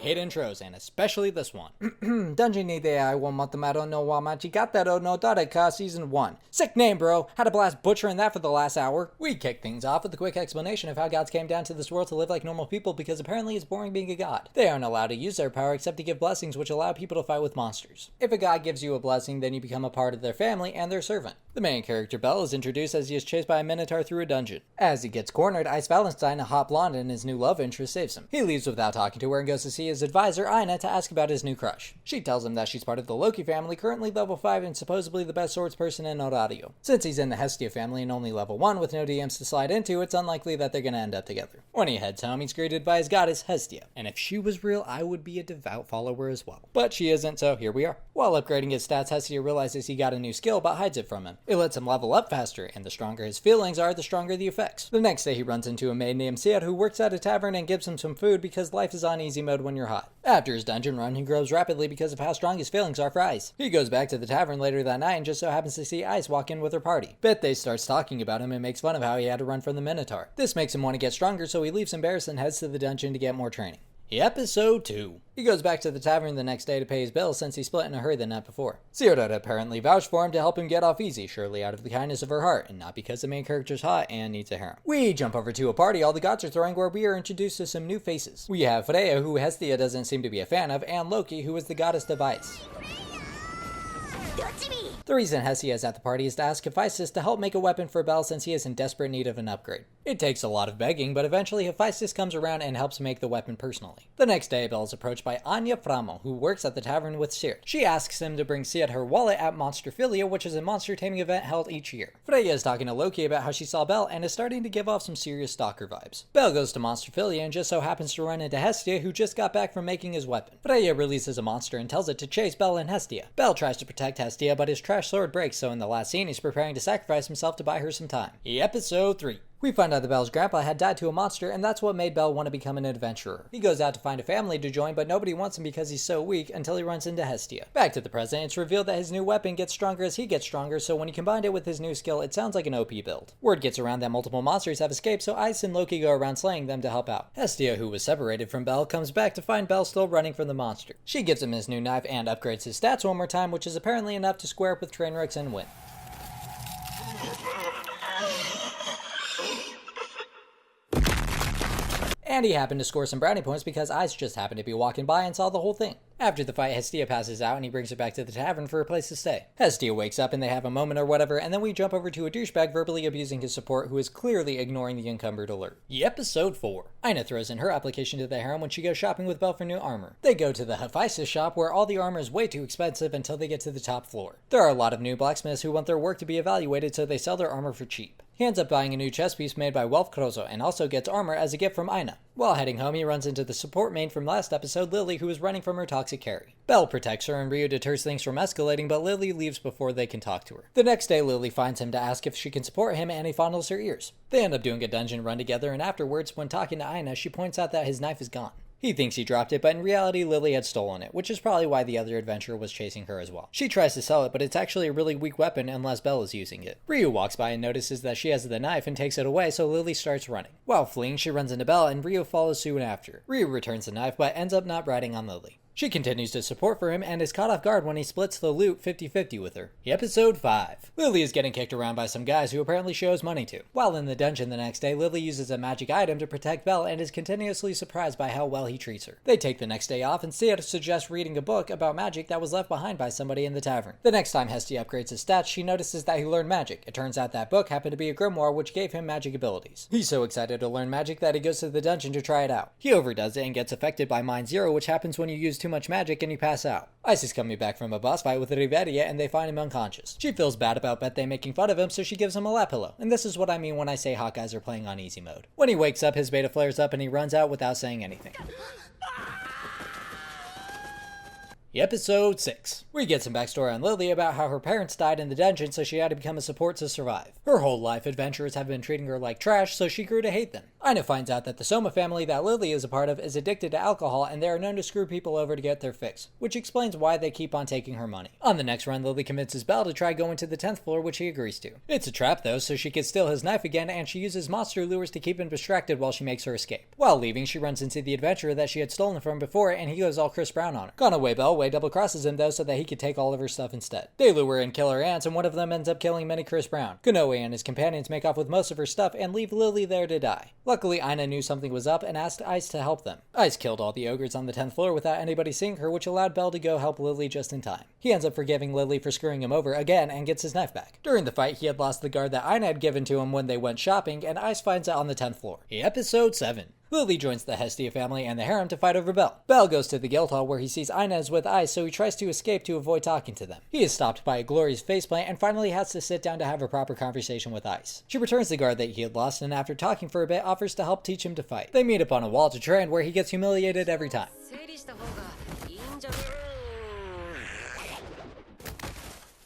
hate intros, and especially this one. Dungeon ni de ai wa matamaro no wa machigataro no dareka Season 1. Sick name, bro. Had a blast butchering that for the last hour. We kick things off with a quick explanation of how gods came down to this world to live like normal people because apparently it's boring being a god. They aren't allowed to use their power except to give blessings which allow people to fight with monsters. If a god gives you a blessing, then you become a part of their family and their servant. The main character, Bell, is introduced as he is chased by a minotaur through a dungeon. As he gets cornered, Ice Valentine, a hot blonde and his new love interest, saves him. He leaves without talking to her and goes to see his advisor, Aina, to ask about his new crush. She tells him that she's part of the Loki family, currently level 5 and supposedly the best swordsperson in Horario. Since he's in the Hestia family and only level 1 with no DMs to slide into, it's unlikely that they're gonna end up together. When he heads home, he's greeted by his goddess, Hestia. And if she was real, I would be a devout follower as well. But she isn't, so here we are. While upgrading his stats, Hestia realizes he got a new skill but hides it from him. It lets him level up faster, and the stronger his feelings are, the stronger the effects. The next day he runs into a maid named Sia who works at a tavern and gives him some food because life is on easy mode when you're hot. After his dungeon run, he grows rapidly because of how strong his feelings are for Ice. He goes back to the tavern later that night and just so happens to see Ice walk in with her party. Bethe starts talking about him and makes fun of how he had to run from the Minotaur. This makes him want to get stronger, so he leaves embarrassed and heads to the dungeon to get more training. Episode 2. He goes back to the tavern the next day to pay his bills since he split in a hurry the night before. Sierra apparently vouched for him to help him get off easy, surely out of the kindness of her heart, and not because the main character's hot and needs a harem. We jump over to a party all the gods are throwing where we are introduced to some new faces. We have Freya, who Hestia doesn't seem to be a fan of, and Loki, who is the goddess of ice. The reason Hestia is at the party is to ask Hephaestus to help make a weapon for Bel since he is in desperate need of an upgrade. It takes a lot of begging, but eventually Hephaestus comes around and helps make the weapon personally. The next day, Bel is approached by Anya Framo, who works at the tavern with Sirt. She asks him to bring Sirt her wallet at Monsterphilia, which is a monster taming event held each year. Freya is talking to Loki about how she saw Bel and is starting to give off some serious stalker vibes. Bel goes to Monsterphilia and just so happens to run into Hestia, who just got back from making his weapon. Freya releases a monster and tells it to chase Bel and Hestia. Bel tries to protect Hestia, but his trash sword breaks, so in the last scene he's preparing to sacrifice himself to buy her some time. Episode 3. We find out that Bel's grandpa had died to a monster, and that's what made Bel want to become an adventurer. He goes out to find a family to join, but nobody wants him because he's so weak until he runs into Hestia. Back to the present, it's revealed that his new weapon gets stronger as he gets stronger, so when he combined it with his new skill, it sounds like an OP build. Word gets around that multiple monsters have escaped, so Ice and Loki go around slaying them to help out. Hestia, who was separated from Bel, comes back to find Bel still running from the monster. She gives him his new knife and upgrades his stats one more time, which is apparently enough to square up with Trainwrecks and win. And he happened to score some brownie points because Ice just happened to be walking by and saw the whole thing. After the fight, Hestia passes out and he brings her back to the tavern for a place to stay. Hestia wakes up and they have a moment or whatever, and then we jump over to a douchebag verbally abusing his support who is clearly ignoring the encumbered alert. Episode 4. Aina throws in her application to the harem when she goes shopping with Bel for new armor. They go to the Hephaestus shop where all the armor is way too expensive until they get to the top floor. There are a lot of new blacksmiths who want their work to be evaluated, so they sell their armor for cheap. He ends up buying a new chest piece made by Welf Krozo and also gets armor as a gift from Aina. While heading home, he runs into the support main from last episode, Lily, who is running from her toxic carry. Bel protects her and Ryu deters things from escalating, but Lily leaves before they can talk to her. The next day, Lily finds him to ask if she can support him and he fondles her ears. They end up doing a dungeon run together, and afterwards, when talking to Aina, she points out that his knife is gone. He thinks he dropped it, but in reality, Lily had stolen it, which is probably why the other adventurer was chasing her as well. She tries to sell it, but it's actually a really weak weapon unless Bel is using it. Ryu walks by and notices that she has the knife and takes it away, so Lily starts running. While fleeing, she runs into Bel, and Ryu follows soon after. Ryu returns the knife, but ends up not riding on Lily. She continues to support for him and is caught off guard when he splits the loot 50-50 with her. Episode 5. Lily is getting kicked around by some guys who apparently she owes money to. While in the dungeon the next day, Lily uses a magic item to protect Bel and is continuously surprised by how well he treats her. They take the next day off and Sia suggests reading a book about magic that was left behind by somebody in the tavern. The next time Hestia upgrades his stats, she notices that he learned magic. It turns out that book happened to be a grimoire which gave him magic abilities. He's so excited to learn magic that he goes to the dungeon to try it out. He overdoes it and gets affected by Mind Zero, which happens when you use too much magic and you pass out. Ice is coming back from a boss fight with Riveria and they find him unconscious. She feels bad about Bethe making fun of him, so she gives him a lap pillow. And this is what I mean when I say hot guys are playing on easy mode. When he wakes up, his beta flares up and he runs out without saying anything. Episode 6. We get some backstory on Lily about how her parents died in the dungeon, so she had to become a support to survive. Her whole life, adventurers have been treating her like trash, so she grew to hate them. Ina finds out that the Soma family that Lily is a part of is addicted to alcohol and they are known to screw people over to get their fix, which explains why they keep on taking her money. On the next run, Lily convinces Belle to try going to the 10th floor, which he agrees to. It's a trap though, so she can steal his knife again and she uses monster lures to keep him distracted while she makes her escape. While leaving, she runs into the adventurer that she had stolen from before and he goes all Chris Brown on her. Gone away Belle double crosses him though so that he could take all of her stuff instead. They lure and kill her aunts and one of them ends up killing mini Chris Brown. Konoe and his companions make off with most of her stuff and leave Lily there to die. Luckily, Ina knew something was up and asked Ice to help them. Ice killed all the ogres on the 10th floor without anybody seeing her, which allowed Belle to go help Lily just in time. He ends up forgiving Lily for screwing him over again and gets his knife back. During the fight, he had lost the guard that Ina had given to him when they went shopping, and Ice finds it on the 10th floor. Episode 7. Lily joins the Hestia family and the harem to fight over Belle. Belle goes to the guild hall where he sees Ina is with Ice, so he tries to escape to avoid talking to them. He is stopped by a glorious faceplant and finally has to sit down to have a proper conversation with Ice. She returns the guard that he had lost and after talking for a bit offers to help teach him to fight. They meet up on a wall to train where he gets humiliated every time.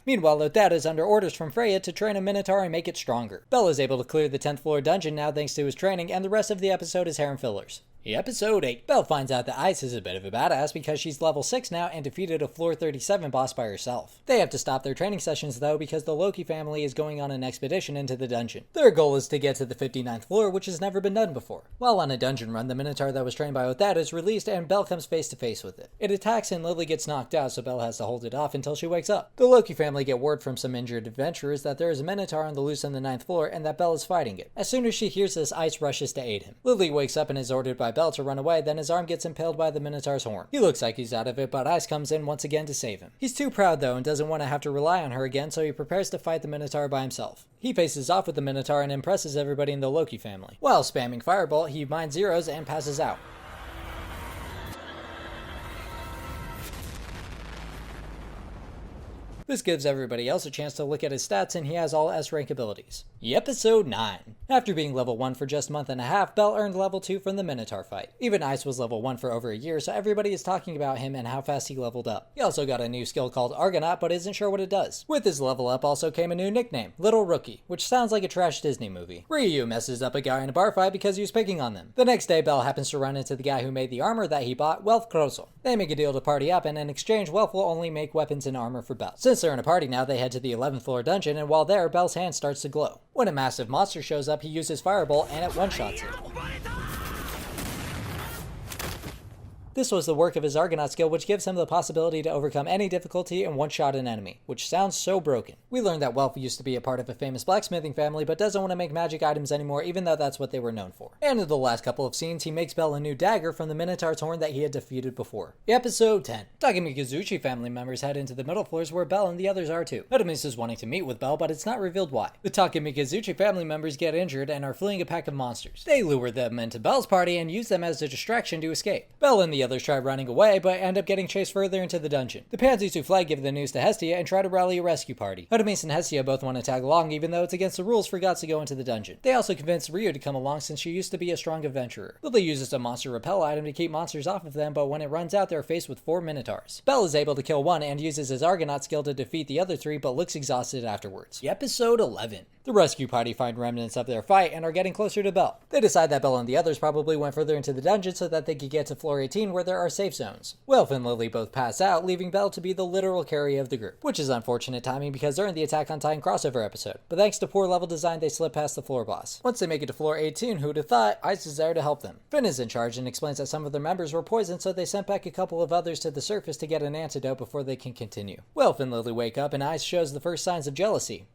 Meanwhile, Lothair is under orders from Freya to train a Minotaur and make it stronger. Belle is able to clear the 10th floor dungeon now thanks to his training, and the rest of the episode is harem fillers. Episode 8. Belle finds out that Ice is a bit of a badass because she's level 6 now and defeated a floor 37 boss by herself. They have to stop their training sessions though because the Loki family is going on an expedition into the dungeon. Their goal is to get to the 59th floor, which has never been done before. While on a dungeon run, the Minotaur that was trained by Othad is released and Belle comes face to face with it. It attacks and Lily gets knocked out, so Belle has to hold it off until she wakes up. The Loki family get word from some injured adventurers that there is a Minotaur on the loose on the 9th floor and that Belle is fighting it. As soon as she hears this, Ice rushes to aid him. Lily wakes up and is ordered by Belle to run away, then his arm gets impaled by the Minotaur's horn. He looks like he's out of it, but Ice comes in once again to save him. He's too proud though and doesn't want to have to rely on her again, so he prepares to fight the Minotaur by himself. He faces off with the Minotaur and impresses everybody in the Loki family. While spamming Fireball, he mines zeros and passes out. This gives everybody else a chance to look at his stats and he has all S-rank abilities. Episode 9. After being level 1 for just a month and a half, Belle earned level 2 from the Minotaur fight. Even Ice was level 1 for over a year, so everybody is talking about him and how fast he leveled up. He also got a new skill called Argonaut, but isn't sure what it does. With his level up also came a new nickname, Little Rookie, which sounds like a trash Disney movie. Ryu messes up a guy in a bar fight because he was picking on them. The next day, Belle happens to run into the guy who made the armor that he bought, Welf Croso. They make a deal to party up, and in exchange, Welf will only make weapons and armor for Belle. Since they're in a party now, they head to the 11th floor dungeon, and while there, Belle's hand starts to glow. When a massive monster shows up, he uses Fireball, and it one-shots it. This was the work of his Argonaut skill, which gives him the possibility to overcome any difficulty and one-shot an enemy, which sounds so broken. We learned that Welf used to be a part of a famous blacksmithing family, but doesn't want to make magic items anymore, even though that's what they were known for. And in the last couple of scenes, he makes Belle a new dagger from the Minotaur's horn that he had defeated before. Episode 10. Taki Mikazuki family members head into the middle floors where Belle and the others are too. Otomis is wanting to meet with Belle, but it's not revealed why. The Taki Mikazuki family members get injured and are fleeing a pack of monsters. They lure them into Belle's party and use them as a distraction to escape. Belle and the others try running away, but end up getting chased further into the dungeon. The pansies who fled give the news to Hestia and try to rally a rescue party. Otomis and Hestia both want to tag along, even though it's against the rules for gods to go into the dungeon. They also convince Ryu to come along since she used to be a strong adventurer. Lily uses a monster repel item to keep monsters off of them, but when it runs out, they're faced with 4 Minotaurs. Belle is able to kill one and uses his Argonaut skill to defeat the other 3, but looks exhausted afterwards. Episode 11. The rescue party find remnants of their fight and are getting closer to Belle. They decide that Belle and the others probably went further into the dungeon so that they could get to floor 18 where there are safe zones. Welf and Lily both pass out, leaving Belle to be the literal carry of the group, which is unfortunate timing because they're in the Attack on Titan crossover episode, but thanks to poor level design they slip past the floor boss. Once they make it to floor 18, who'd have thought, Ice is there to help them. Finn is in charge and explains that some of their members were poisoned, so they sent back a couple of others to the surface to get an antidote before they can continue. Welf and Lily wake up and Ice shows the first signs of jealousy.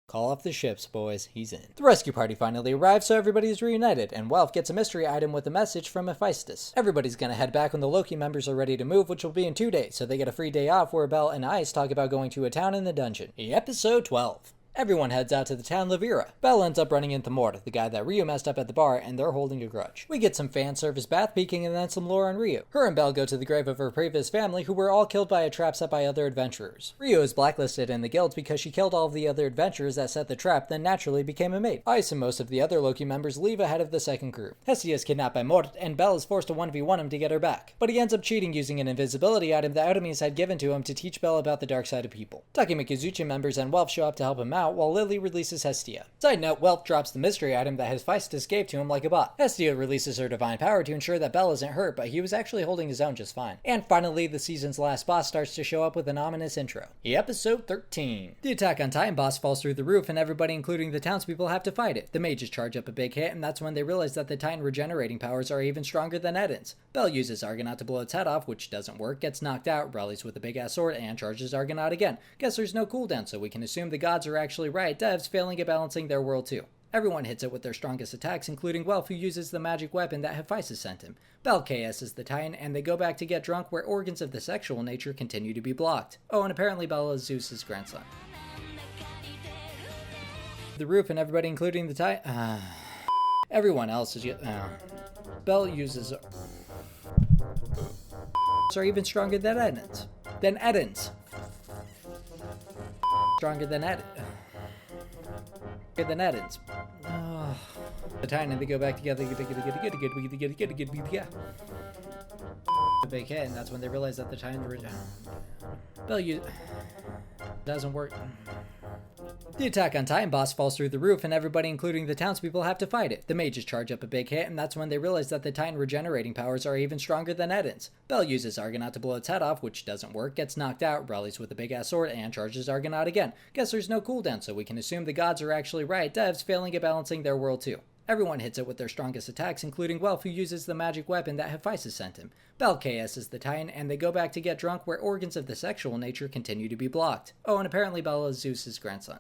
Call off the ships, boys. He's in. The rescue party finally arrives, so everybody is reunited, and Welf gets a mystery item with a message from Hephaestus. Everybody's gonna head back when the Loki members are ready to move, which will be in 2 days, so they get a free day off where Belle and Ice talk about going to a town in the dungeon. Episode 12. Everyone heads out to the town Levira. Belle ends up running into Mort, the guy that Ryu messed up at the bar, and they're holding a grudge. We get some fan service bath peeking and then some lore on Ryu. Her and Belle go to the grave of her previous family, who were all killed by a trap set by other adventurers. Ryu is blacklisted in the guild because she killed all of the other adventurers that set the trap, then naturally became a mate. Ice and most of the other Loki members leave ahead of the second group. Hestia is kidnapped by Mort, and Belle is forced to 1v1 him to get her back. But he ends up cheating using an invisibility item that Otomis had given to him to teach Belle about the dark side of people. Taki Mikazuchi members and Welf show up to help him out, out while Lily releases Hestia. Side note, Welt drops the mystery item that Hephaestus gave to him like a bot. Hestia releases her divine power to ensure that Belle isn't hurt, but he was actually holding his own just fine. And finally, the season's last boss starts to show up with an ominous intro. Episode 13. The Attack on Titan boss falls through the roof and everybody including the townspeople have to fight it. The mages charge up a big hit and that's when they realize that the Titan regenerating powers are even stronger than Eden's. Belle uses Argonaut to blow its head off, which doesn't work, gets knocked out, rallies with a big ass sword, and charges Argonaut again. Guess there's no cooldown, so we can assume the gods are actually right, devs failing at balancing their world too. Everyone hits it with their strongest attacks, including Welf, who uses the magic weapon that Hephaestus sent him. Belle KS's the Titan, and they go back to get drunk where organs of the sexual nature continue to be blocked. Oh, and apparently Bella is Zeus's grandson. The roof and everybody including the Titan... everyone else is... Belle uses... are even stronger than Eden's. Stronger than Eden's. The Titan and they go back together. The big hit, and that's when they realize that the Titan doesn't work. The Attack on Titan boss falls through the roof and everybody including the townspeople have to fight it. The mages charge up a big hit and that's when they realize that the Titan regenerating powers are even stronger than Eden's. Belle uses Argonaut to blow its head off, which doesn't work, gets knocked out, rallies with a big ass sword, and charges Argonaut again. Guess there's no cooldown, so we can assume the gods are actually right, devs failing at balancing their world too. Everyone hits it with their strongest attacks, including Welf, who uses the magic weapon that Hephaestus sent him. Belle KS's the Titan, and they go back to get drunk where organs of the sexual nature continue to be blocked. Oh, and apparently Bella is Zeus's grandson.